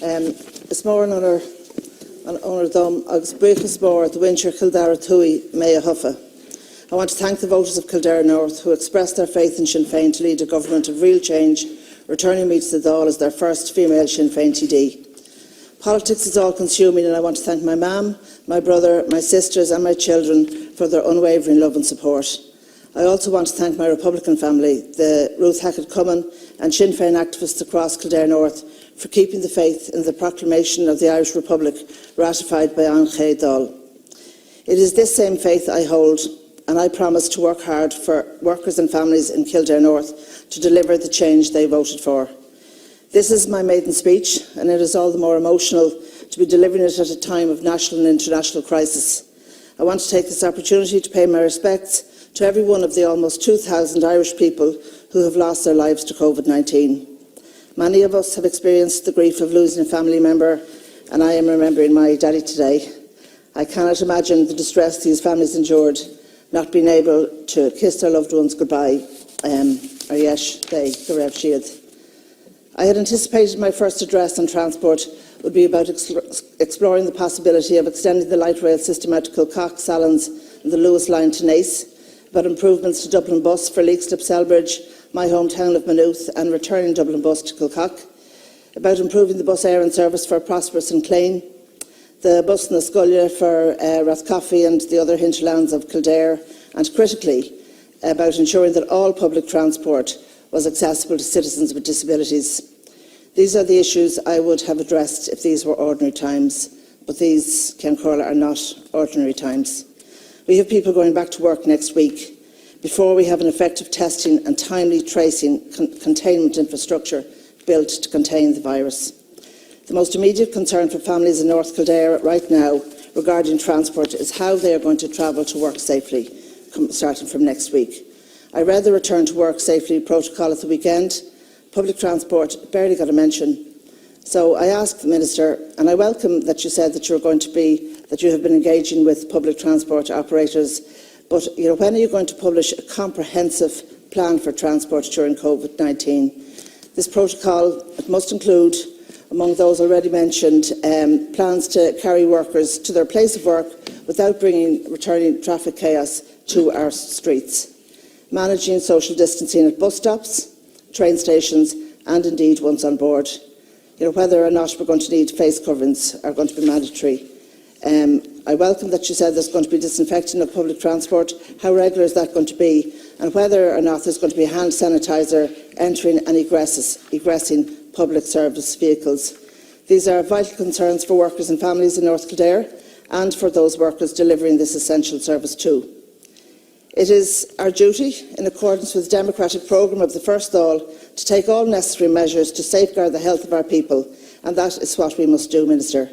Is mór an onar dom agus brichas mór the winter Kildare Thui Mea Huffa. I want to thank the voters of Kildare North who expressed their faith in Sinn Féin to lead a government of real change, returning me to the Dáil as their first female Sinn Féin TD. Politics is all-consuming, and I want to thank my mum, my brother, my sisters and my children for their unwavering love and support. I also want to thank my Republican family, the Ruth Hackett-Cummin and Sinn Féin activists across Kildare North, for keeping the faith in the proclamation of the Irish Republic ratified by An Chéad Dáil. It is this same faith I hold, and I promise to work hard for workers and families in Kildare North to deliver the change they voted for. This is my maiden speech, and it is all the more emotional to be delivering it at a time of national and international crisis. I want to take this opportunity to pay my respects to every one of the almost 2,000 Irish people who have lost their lives to Covid-19. Many of us have experienced the grief of losing a family member, and I am remembering my daddy today. I cannot imagine the distress these families endured, not being able to kiss their loved ones goodbye, or yes, they go raibh siad. I had anticipated my first address on transport would be about exploring the possibility of extending the light rail system out to Kilcock, Sallins and the Lewis line to Naas, about improvements to Dublin Bus for Leixlip, Selbridge, my hometown of Maynooth, and returning Dublin Bus to Kilcock, about improving the bus air and service for Prosperous and Clane, the bus na Scoile for Rathcoffey and the other hinterlands of Kildare, and critically, about ensuring that all public transport was accessible to citizens with disabilities. These are the issues I would have addressed if these were ordinary times, but these, Ken Corla, are not ordinary times. We have people going back to work next week before we have an effective testing and timely tracing containment infrastructure built to contain the virus. The most immediate concern for families in North Kildare right now regarding transport is how they are going to travel to work safely, starting from next week. I read the return to work safely protocol at the weekend. Public transport barely got a mention. So I asked the Minister, and I welcome that you said that you have been engaging with public transport operators, but when are you going to publish a comprehensive plan for transport during Covid-19? This protocol, it must include, among those already mentioned, plans to carry workers to their place of work without returning traffic chaos to our streets, managing social distancing at bus stops, train stations and indeed once on board. Whether or not we're going to need face coverings are going to be mandatory. I welcome that you said there's going to be disinfecting of public transport. How regular is that going to be? And whether or not there's going to be hand sanitiser entering and egressing public service vehicles. These are vital concerns for workers and families in North Kildare and for those workers delivering this essential service too. It is our duty, in accordance with the democratic programme of the First Dáil, to take all necessary measures to safeguard the health of our people, and that is what we must do, Minister.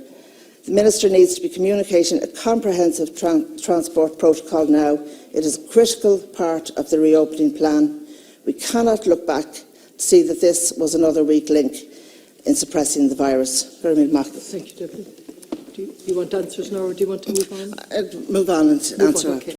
The Minister needs to be communicating a comprehensive transport protocol now. It is a critical part of the reopening plan. We cannot look back to see that this was another weak link in suppressing the virus. Thank you, Deputy. Do you want answers now, or do you want to move on? Move on and answer. Okay.